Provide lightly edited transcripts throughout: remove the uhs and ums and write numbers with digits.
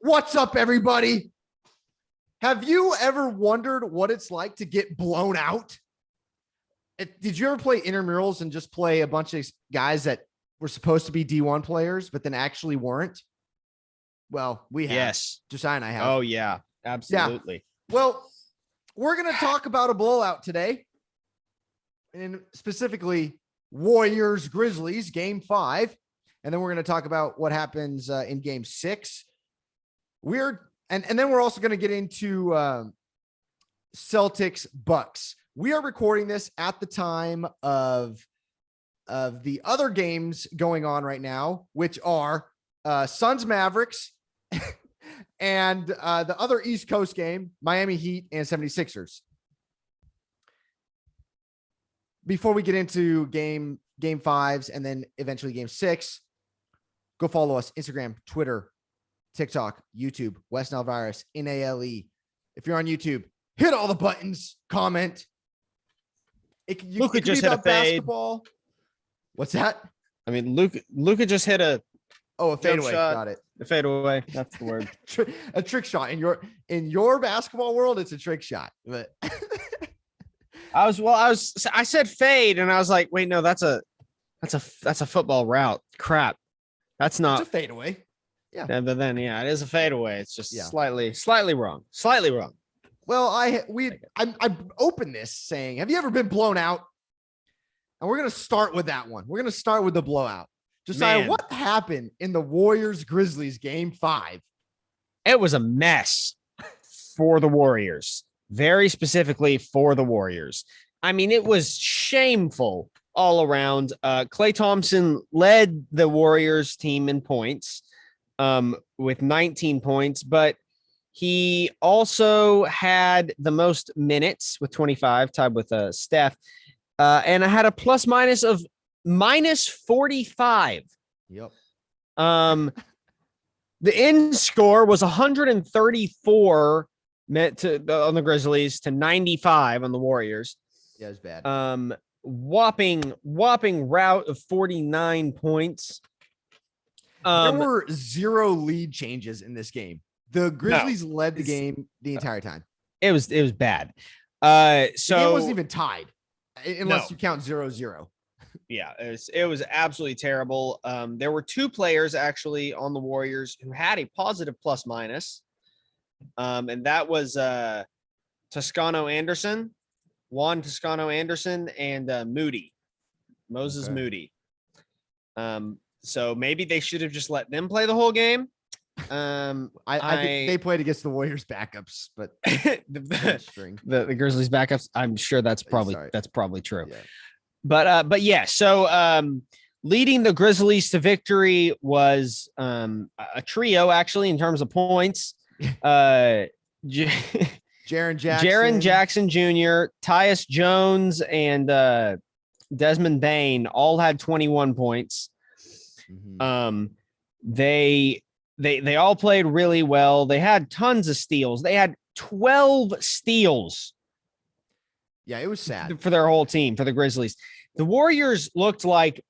What's up, everybody? Have you ever wondered what it's like to get blown out? Did you ever play intramurals and just play a bunch of guys that were supposed to be D1 players, but then actually weren't? Well, we have. Yes. Josiah and I have. Oh, yeah. Absolutely. Yeah. Well, we're going to talk about a blowout today, and specifically Warriors Grizzlies game 5. And then we're going to talk about what happens in game 6. And then we're also going to get into Celtics Bucks. We are recording this at the time of the other games going on right now, which are Suns Mavericks and the other East Coast game, Miami Heat and 76ers. Before we get into game 5s and then eventually game 6, go follow us, Instagram, Twitter, TikTok, YouTube, West Nile Virus, NALE. If you're on YouTube, hit all the buttons, comment. Luka just hit a fade. Basketball. What's that? I mean, Luka just hit a fadeaway. Shot. Got it. A fadeaway. That's the word. A trick shot. In your basketball world, it's a trick shot. But I said fade, and I was like, wait, no, that's a football route. Crap. That's not it's a fadeaway. Yeah. But then, it is a fadeaway. It's just slightly wrong. Slightly wrong. Well, I opened this saying, have you ever been blown out? And we're going to start with that one. We're going to start with the blowout. Josiah, what happened in the Warriors Grizzlies game 5? It was a mess for the Warriors, very specifically for the Warriors. I mean, it was shameful all around. Klay Thompson led the Warriors team in points with 19 points, but he also had the most minutes with 25, tied with Steph, and I had a plus minus of minus 45. Yep. The end score was 134 on the Grizzlies to 95 on the Warriors. Yeah, it was bad. Whopping route of 49 points. There were 0 lead changes in this game. The Grizzlies led the game the entire time. It was bad. The game wasn't even tied, unless you count 0-0. Yeah, it was absolutely terrible. There were 2 players actually on the Warriors who had a positive plus minus, and that was Juan Toscano Anderson, and Moses Moody. So maybe they should have just let them play the whole game. I think they played against the Warriors backups, but the Grizzlies backups. I'm sure that's probably true. Yeah. But yeah. So leading the Grizzlies to victory was a trio actually in terms of points. Jaren Jackson Jr., Tyus Jones, and Desmond Bane all had 21 points. Mm-hmm. They all played really well. They had tons of steals. They had 12 steals. Yeah, it was sad for their whole team, for the Grizzlies. The Warriors looked like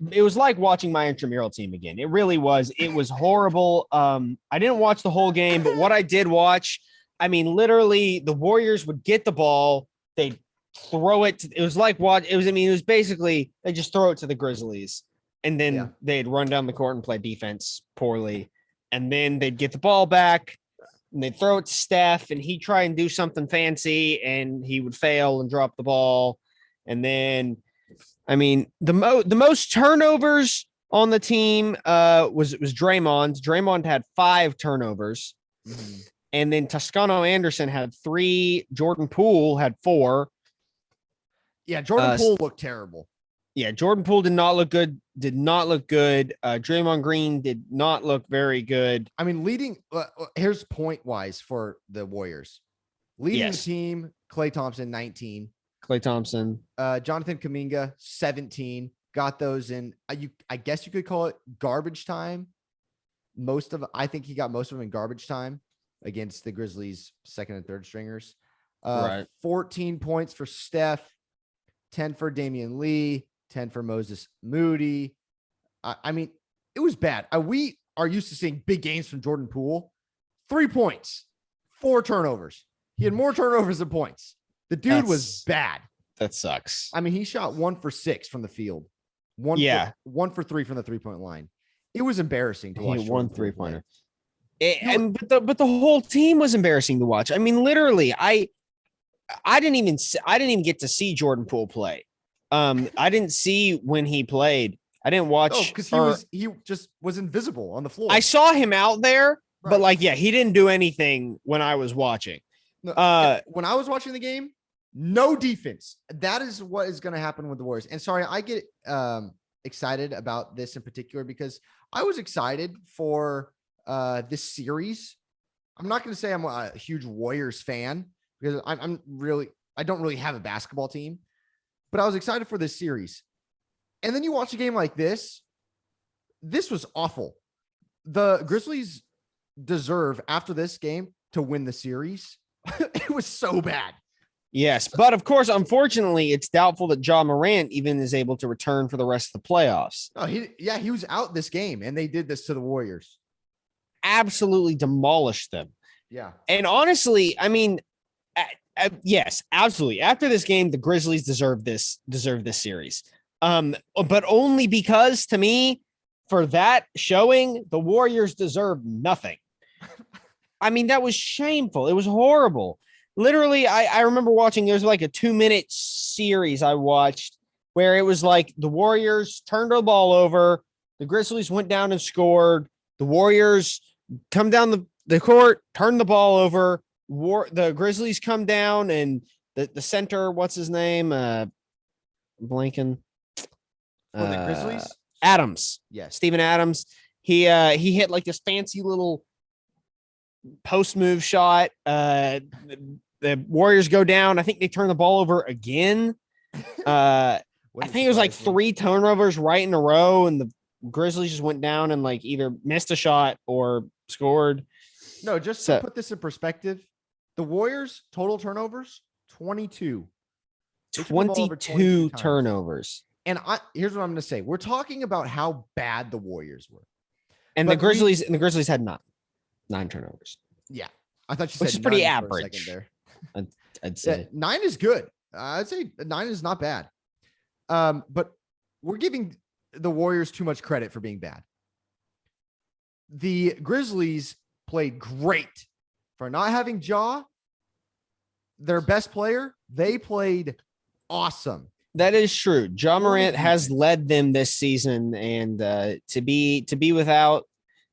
it was like watching my intramural team again. It really was. It was horrible. I didn't watch the whole game, but what I did watch, I mean, literally the Warriors would get the ball. They'd throw it. It was like it was basically they just throw it to the Grizzlies, and then they'd run down the court and play defense poorly. And then they'd get the ball back and they'd throw it to Steph, and he'd try and do something fancy and he would fail and drop the ball. And then, I mean, the most turnovers on the team was Draymond. Draymond had 5 turnovers. Mm-hmm. And then Toscano Anderson had 3. Jordan Poole had 4. Yeah, Jordan Poole looked terrible. Yeah, Jordan Poole did not look good. Draymond Green did not look very good. I mean, here's point-wise for the Warriors. Leading the team, Klay Thompson, 19. Klay Thompson. Jonathan Kuminga, 17. Got those in, I guess you could call it garbage time. I think he got most of them in garbage time against the Grizzlies' second and third stringers. Right. 14 points for Steph, 10 for Damian Lee, 10 for Moses Moody. I mean, it was bad. We are used to seeing big games from Jordan Poole. 3 points, 4 turnovers. He had more turnovers than points. The dude was bad. That sucks. I mean, he shot 1 for 6 from the field. 1 for 3 from the 3-point line. It was embarrassing to watch. He won 3-pointer. But the whole team was embarrassing to watch. I mean, literally, I didn't even get to see Jordan Poole play. I didn't see when he played. I didn't watch because he just was invisible on the floor. I saw him out there, right. But he didn't do anything when I was watching. No, when I was watching the game, no defense. That is what is going to happen with the Warriors. And sorry, I get excited about this in particular because I was excited for this series. I'm not going to say I'm a huge Warriors fan because I don't really have a basketball team, but I was excited for this series. And then you watch a game like this. This was awful. The Grizzlies deserve after this game to win the series. It was so bad. Yes, but of course, unfortunately, it's doubtful that Ja Morant even is able to return for the rest of the playoffs. Oh, he was out this game, and they did this to the Warriors. Absolutely demolished them. Yeah. And honestly, I mean, yes, absolutely. After this game, the Grizzlies deserve this series. But only because, to me, for that showing, the Warriors deserve nothing. I mean, that was shameful. It was horrible. Literally, I remember watching, there's like a 2-minute series I watched where it was like the Warriors turned the ball over, the Grizzlies went down and scored, the Warriors come down the court, turn the ball over, the Grizzlies come down, and the center, what's his name? Blanking. For the Grizzlies? Adams. Yes. Steven Adams. He hit like this fancy little post move shot. The Warriors go down. I think they turn the ball over again. I think it was like 3 turnovers right in a row, and the Grizzlies just went down and like either missed a shot or scored. No, just to put this in perspective, the Warriors total turnovers 22. 22 turnovers. And here's what I'm going to say. We're talking about how bad the Warriors were. And the Grizzlies had 9 turnovers. Yeah. I thought you said which is pretty average there. I'd say 9 is good. I'd say 9 is not bad. But we're giving the Warriors too much credit for being bad. The Grizzlies played great for not having Ja, their best player. They played awesome. That is true. Ja Morant has led them this season, and to be without,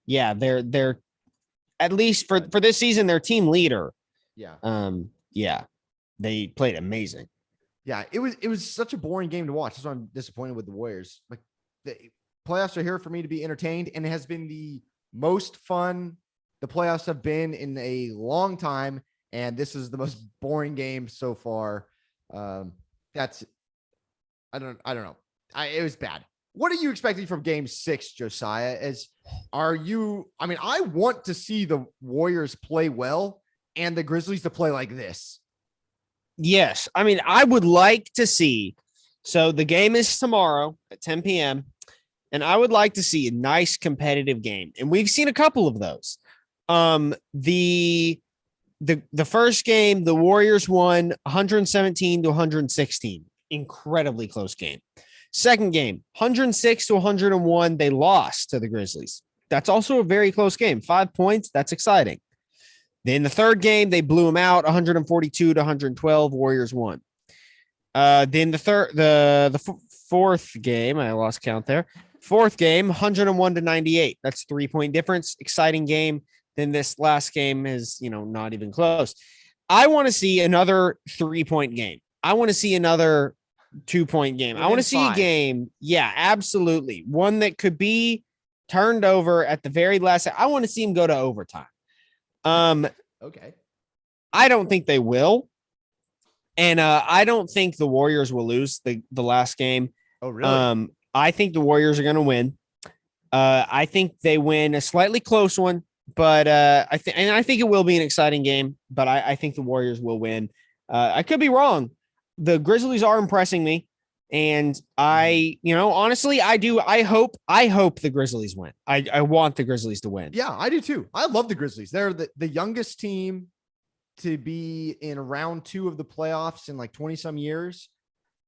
they're at least for this season, their team leader. Yeah. They played amazing. Yeah, it was such a boring game to watch. That's why I'm disappointed with the Warriors. Like, the playoffs are here for me to be entertained, and it has been the most fun the playoffs have been in a long time. And this is the most boring game so far. I don't know. It was bad. What are you expecting from game 6, Josiah? I want to see the Warriors play well and the Grizzlies to play like this. Yes. I mean, I would like to see. So the game is tomorrow at 10 p.m. And I would like to see a nice competitive game. And we've seen a couple of those. The first game, the Warriors won 117-116. Incredibly close game. Second game, 106-101. They lost to the Grizzlies. That's also a very close game. 5 points. That's exciting. Then the third game, they blew them out 142-112. Warriors won. Then the fourth game, I lost count there. Fourth game, 101-98. That's 3-point difference. Exciting game. Then this last game is, not even close. I want to see another 3-point game. I want to see another 2-point game. I want to see a game. Yeah, absolutely. One that could be turned over at the very last. I want to see him go to overtime. Okay. I don't think they will. And I don't think the Warriors will lose the last game. Oh, really? I think the Warriors are going to win. I think they win a slightly close one, but I think it will be an exciting game, but I think the Warriors will win. I could be wrong. The Grizzlies are impressing me, And honestly, I do. I hope the Grizzlies win. I want the Grizzlies to win. Yeah, I do too. I love the Grizzlies. They're the youngest team to be in round 2 of the playoffs in like 20 some years.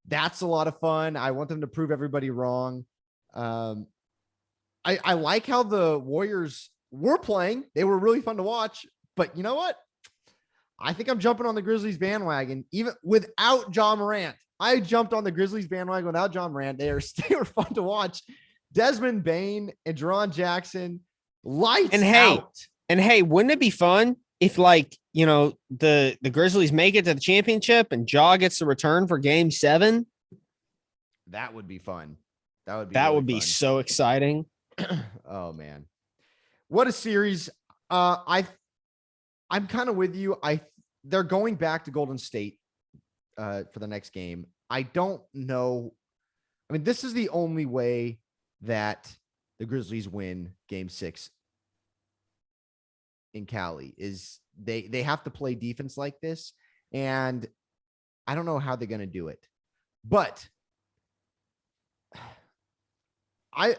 That's a lot of fun. I want them to prove everybody wrong. I like how the Warriors were playing. They were really fun to watch, but you know what? I think I'm jumping on the Grizzlies bandwagon, even without John Morant. I jumped on the Grizzlies bandwagon without John Morant. They were fun to watch. Desmond Bane and Jerron Jackson, lights out. And hey, wouldn't it be fun if the Grizzlies make it to the championship and Ja gets the return for Game 7? That would be fun. That would be so exciting. Oh man, what a series! I'm kind of with you. They're going back to Golden State for the next game. I don't know. I mean, this is the only way that the Grizzlies win Game 6 in Cali. Is they have to play defense like this, and I don't know how they're going to do it, but. I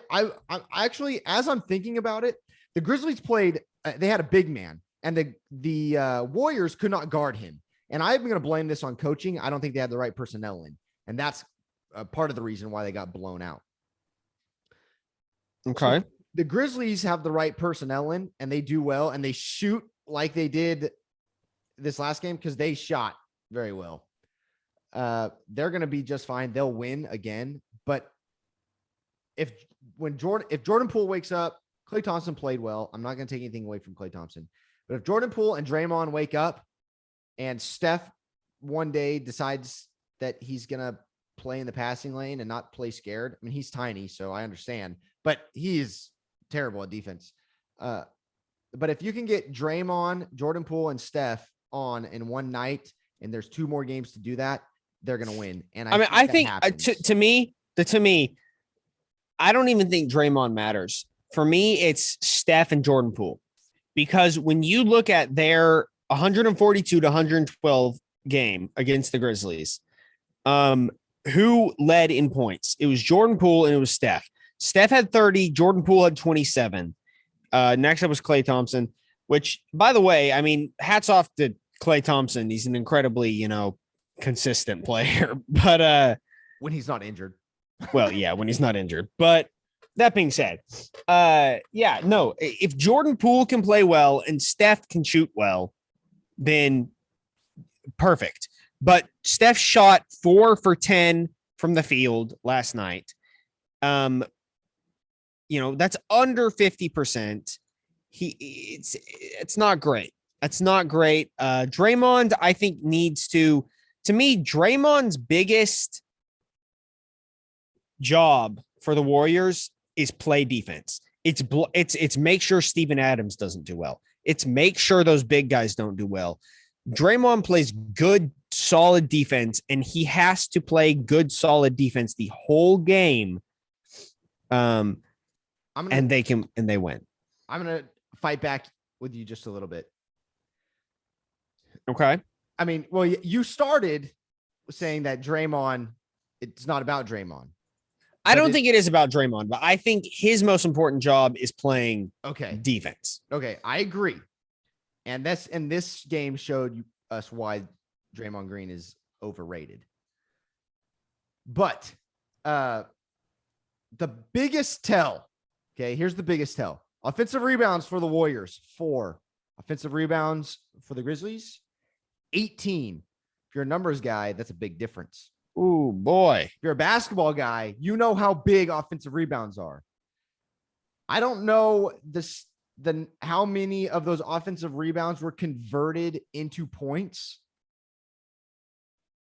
actually, as I'm thinking about it, the Grizzlies played. They had a big man, and the Warriors could not guard him. And I'm going to blame this on coaching. I don't think they had the right personnel in, and that's part of the reason why they got blown out. Okay, so the Grizzlies have the right personnel in, and they do well, and they shoot like they did this last game because they shot very well. They're going to be just fine. They'll win again, but. If Jordan Poole wakes up, Klay Thompson played well. I'm not going to take anything away from Klay Thompson. But if Jordan Poole and Draymond wake up and Steph one day decides that he's going to play in the passing lane and not play scared, I mean, he's tiny, so I understand. But he is terrible at defense. But if you can get Draymond, Jordan Poole, and Steph on in one night, and there's 2 more games to do that, they're going to win. And I think to me, I don't even think Draymond matters. For me, it's Steph and Jordan Poole. Because when you look at their 142 to 112 game against the Grizzlies, who led in points? It was Jordan Poole and it was Steph. Steph had 30, Jordan Poole had 27. Next up was Klay Thompson, which, by the way, I mean, hats off to Klay Thompson. He's an incredibly, consistent player. But when he's not injured. Well, yeah, when he's not injured. But that being said, if Jordan Poole can play well and Steph can shoot well, then perfect. But Steph shot 4 for 10 from the field last night. That's under 50%. It's not great. That's not great. Draymond, I think, needs to me, Draymond's biggest job for the Warriors is play defense. It's make sure Steven Adams doesn't do well. It's make sure those big guys don't do well. Draymond plays good, solid defense, and he has to play good, solid defense the whole game. And they win. I'm gonna fight back with you just a little bit. Okay. I mean, well, you started saying that Draymond, it's not about Draymond. I don't think it is about Draymond, but I think his most important job is playing defense. Okay, I agree. And this game showed us why Draymond Green is overrated. But the biggest tell, here's the biggest tell. Offensive rebounds for the Warriors, 4. Offensive rebounds for the Grizzlies, 18. If you're a numbers guy, that's a big difference. Ooh, boy. If you're a basketball guy, you know how big offensive rebounds are. I don't know how many of those offensive rebounds were converted into points.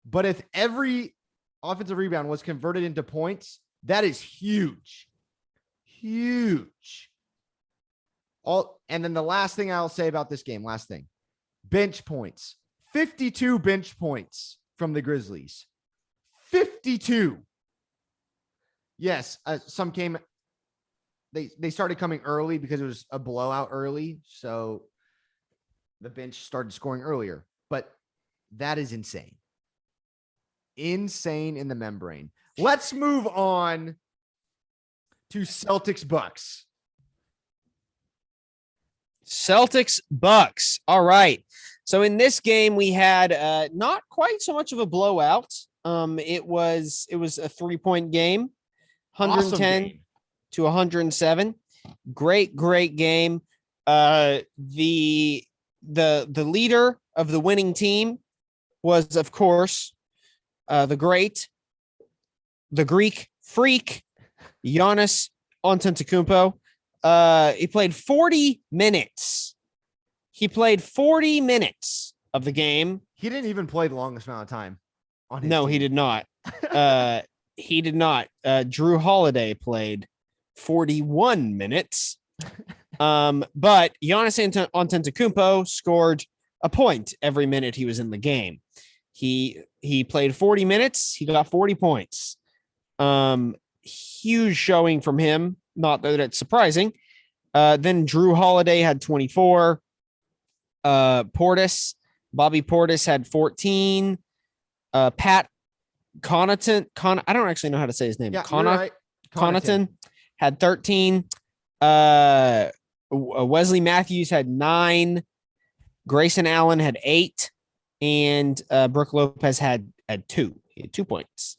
But if every offensive rebound was converted into points, that is huge. Huge. And then the last thing I'll say about this game, bench points. 52 bench points from the Grizzlies. 52. Yes, some came. They started coming early because it was a blowout early, so the bench started scoring earlier. But that is insane. Insane in the membrane. Let's move on to Celtics Bucks. Celtics Bucks. All right. So in this game, we had not quite so much of a blowout. It was a 3-point game, 110 Awesome game. to 107. Great game. The leader of the winning team was, of course, the Greek freak, Giannis Antetokounmpo. He played 40 minutes. He played 40 minutes of the game. He didn't even play the longest amount of time on his No, team. he did not. He did not. Drew Holiday played 41 minutes. But Giannis Antetokounmpo scored a point every minute he was in the game. He played 40 minutes. He got 40 points. Huge showing from him. Not that it's surprising. Then Drew Holiday had 24. Bobby Portis had 14. Pat Connaughton. I don't actually know how to say his name. Yeah, right. Connaughton had 13. Wesley Matthews had 9. Grayson Allen had 8. And Brooke Lopez had 2. He had 2 points.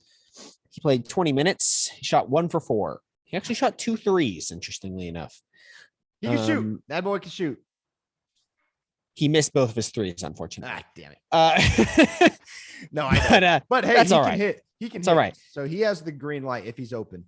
He played 20 minutes. He shot 1 for 4. He actually shot 2 threes, interestingly enough. He can shoot. That boy can shoot. He missed both of his threes, unfortunately. Damn it. No, I know. But hey, that's he all can right. hit. He can It's hit. all right. So he has the green light if he's open.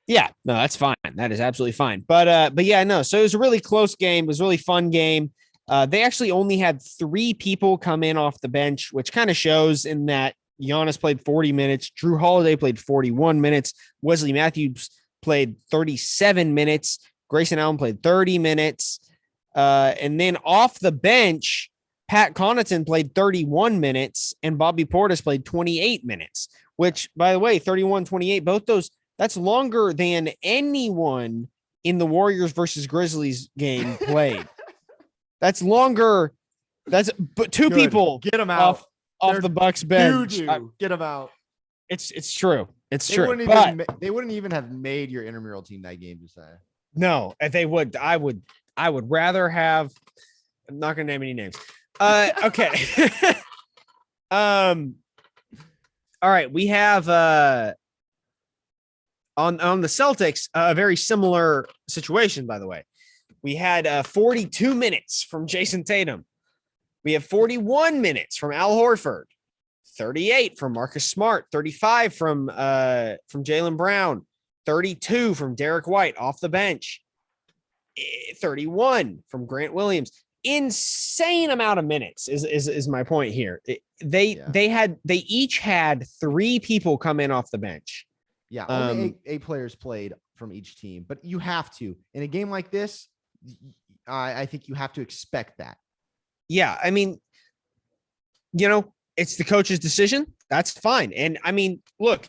Yeah, no, that's fine. That is absolutely fine. But yeah, no. So it was a really close game. It was a really fun game. They actually only had 3 people come in off the bench, which kind of shows in that Giannis played 40 minutes. Drew Holiday played 41 minutes. Wesley Matthews played 37 minutes. Grayson Allen played 30 minutes. And then off the bench, Pat Connaughton played 31 minutes and Bobby Portis played 28 minutes, which, by the way, 31-28, both those, that's longer than anyone in the Warriors versus Grizzlies game played. That's longer. That's but 2 people Get them out off the Bucks bench. Get them out. It's true. It's They true. They wouldn't even have made your intramural team that game, Josiah. No, they would. I would rather have. I'm not going to name any names. Okay. All right. We have on the Celtics a very similar situation. By the way, we had 42 minutes from Jason Tatum. We have 41 minutes from Al Horford. 38 from Marcus Smart. 35 from Jaylen Brown. 32 from Derek White off the bench. 31 from Grant Williams. Insane amount of minutes is my point here. They each had 3 people come in off the bench. Yeah, only 8 players played from each team, but you have to in a game like this. I think you have to expect that. Yeah, I mean, it's the coach's decision. That's fine. And I mean, look,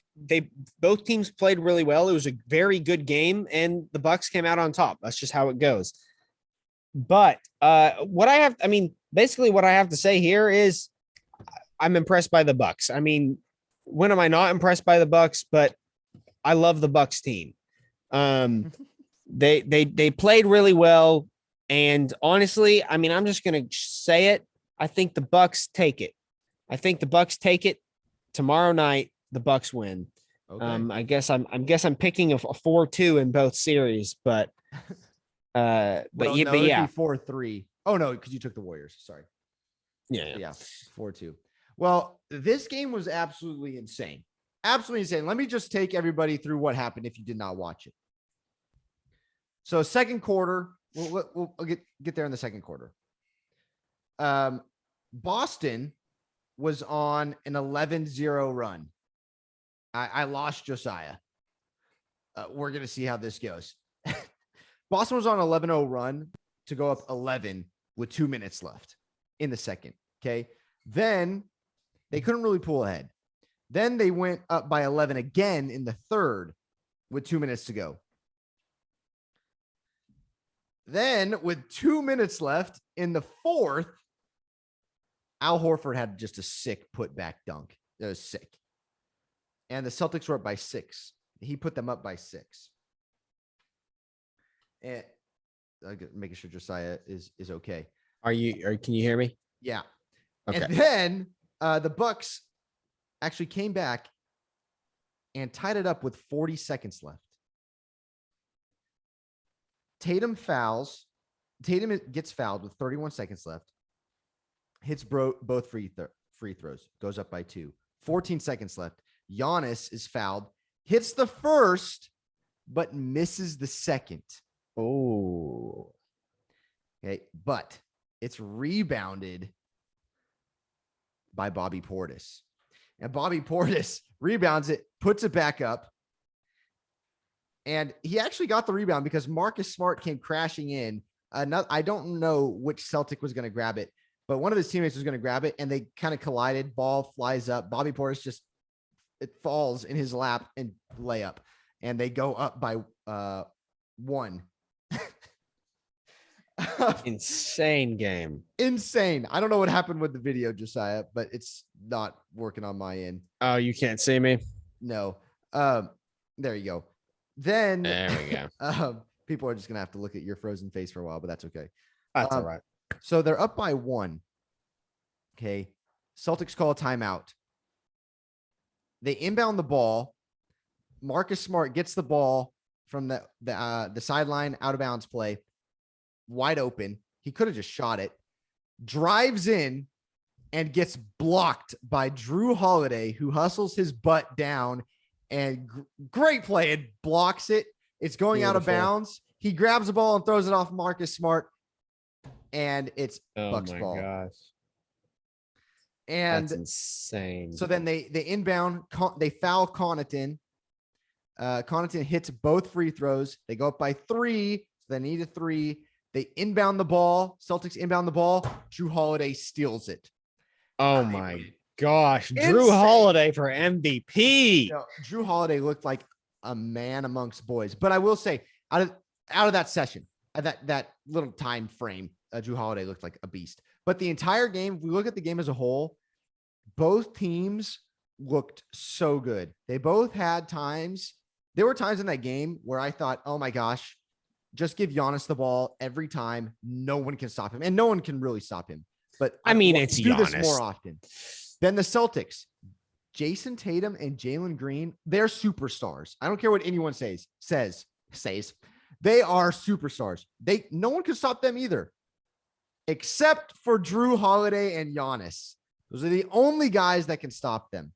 both teams played really well. It was a very good game, and the Bucks came out on top. That's just how it goes. But basically what I have to say here is I'm impressed by the Bucks. I mean, when am I not impressed by the Bucks? But I love the Bucks team. They played really well. And honestly, I mean, I'm just going to say it. I think the Bucks take it. Tomorrow night. The Bucks win. Okay. I guess I'm picking a 4-2 in both series, but yeah, 4-3. Oh no, because you took the Warriors. Sorry. Yeah, 4-2. Well, this game was absolutely insane. Absolutely insane. Let me just take everybody through what happened if you did not watch it. So second quarter, we'll get there in the second quarter. Boston was on an 11-0 run. I lost Josiah. We're going to see how this goes. Boston was on an 11-0 run to go up 11 with 2 minutes left in the second. Okay. Then they couldn't really pull ahead. Then they went up by 11 again in the third with 2 minutes to go. Then with 2 minutes left in the fourth, Al Horford had just a sick putback dunk. It was sick. and the Celtics were up by 6. He put them up by 6. And making sure Josiah is okay. Can you hear me? Yeah. Okay. And then the Bucks actually came back and tied it up with 40 seconds left. Tatum gets fouled with 31 seconds left. Hits both free throws. Goes up by 2. 14 seconds left. Giannis is fouled. Hits the first, but misses the second. Oh. Okay, but it's rebounded by Bobby Portis. And Bobby Portis rebounds it, puts it back up. And he actually got the rebound because Marcus Smart came crashing in. I don't know which Celtic was going to grab it, but one of his teammates was going to grab it, and they kind of collided. Ball flies up. Bobby Portis it falls in his lap and layup, and they go up by 1. Insane game. Insane. I don't know what happened with the video, Josiah, but it's not working on my end. Oh, you can't see me? No. There you go. Then there we go. People are just gonna have to look at your frozen face for a while, but that's okay. That's all right. So they're up by 1. Okay. Celtics call a timeout. They inbound the ball. Marcus Smart gets the ball from the sideline, out of bounds play, wide open. He could have just shot it. Drives in and gets blocked by Drew Holiday, who hustles his butt down, and great play. It blocks it. It's going out of bounds. He grabs the ball and throws it off Marcus Smart, and it's Bucks ball. Oh my gosh. And that's insane. So then they inbound, they foul Connaughton. Connaughton hits both free throws. They go up by 3. So they need a 3. They inbound the ball. Celtics inbound the ball. Drew Holiday steals it. Oh my gosh. Drew Holiday for MVP. Drew Holiday looked like a man amongst boys. But I will say, out of that session, that little time frame, Drew Holiday looked like a beast. But the entire game, if we look at the game as a whole, both teams looked so good. They both had times. There were times in that game where I thought, oh my gosh, just give Giannis the ball every time. No one can stop him. And no one can really stop him. But I mean, it's do Giannis. This more often. Then the Celtics, Jason Tatum and Jalen Green, they're superstars. I don't care what anyone says. They are superstars. No one can stop them either, except for Drew Holiday and Giannis. Those are the only guys that can stop them.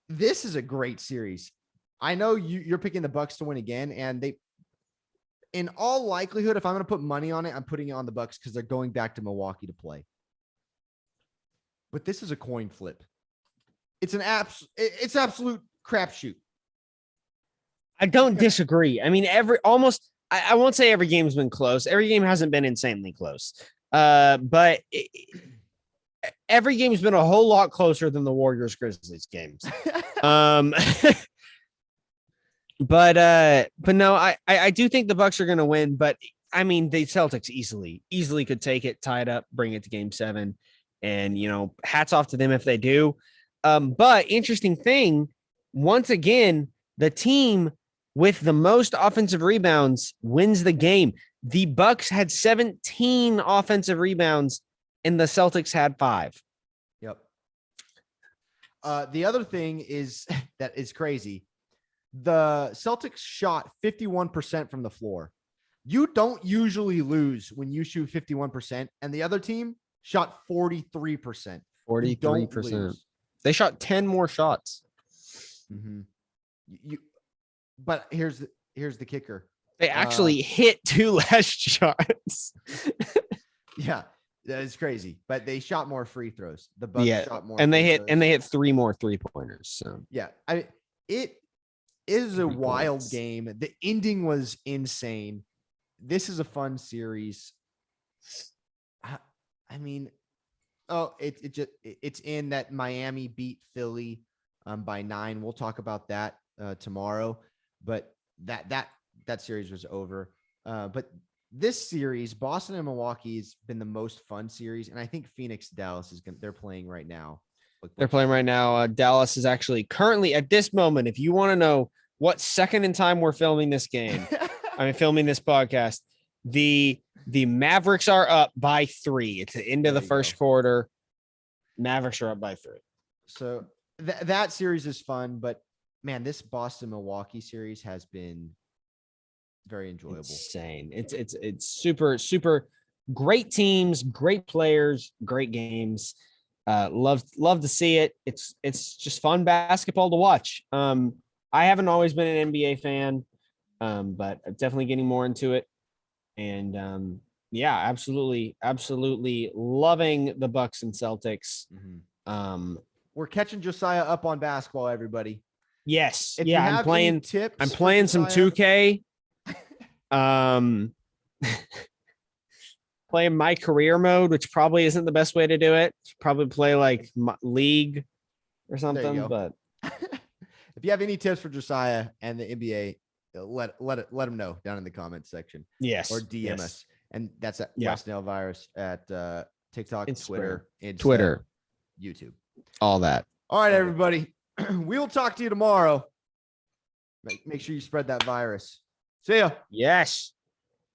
This is a great series. I know you're picking the Bucks to win again, and they, in all likelihood, if I'm going to put money on it, I'm putting it on the Bucks because they're going back to Milwaukee to play. But this is a coin flip. It's absolute crapshoot. I don't disagree. I mean, I won't say every game's been close. Every game hasn't been insanely close. But every game's been a whole lot closer than the Warriors Grizzlies games. But no, I do think the Bucks are going to win, but I mean, the Celtics easily could take it, tie it up, bring it to game 7. And, hats off to them if they do. But interesting thing, once again, the team with the most offensive rebounds wins the game. The Bucks had 17 offensive rebounds and the Celtics had 5. Yep. The other thing is that is crazy. The Celtics shot 51% from the floor. You don't usually lose when you shoot 51%, and the other team shot 43%. 43%. They shot 10 more shots. Mm-hmm. But here's the kicker. They actually hit 2 less shots. Yeah, that is crazy. But they shot more free throws. The Bucks shot more, and they hit 3 more 3-pointers. So yeah, it is a wild game. The ending was insane. This is a fun series. I mean, it's in that Miami beat Philly by 9. We'll talk about that tomorrow. But that series was over. But this series, Boston and Milwaukee, has been the most fun series, and I think Phoenix Dallas they're playing right now. They're playing right now. Dallas is actually currently at this moment. If you want to know what second in time we're filming this game, filming this podcast, the Mavericks are up by 3. It's the end of the first quarter. Mavericks are up by 3. So that series is fun, but man, this Boston-Milwaukee series has been very enjoyable. Insane. It's super, super great teams, great players, great games. Love to see it. It's just fun basketball to watch. I haven't always been an NBA fan, but I'm definitely getting more into it. And yeah, absolutely loving the Bucks and Celtics. Mm-hmm. We're catching Josiah up on basketball, everybody. Yes. If I'm playing tips. I'm playing some 2K. Playing my career mode, which probably isn't the best way to do it. Probably play like League or something. But if you have any tips for Josiah and the NBA, let him know down in the comments section. Yes. Or DM us. And that's at Nale Virus at TikTok, Instagram, Twitter, YouTube. All that. All right, everybody. We'll talk to you tomorrow. Make sure you spread that virus. See ya. Yes.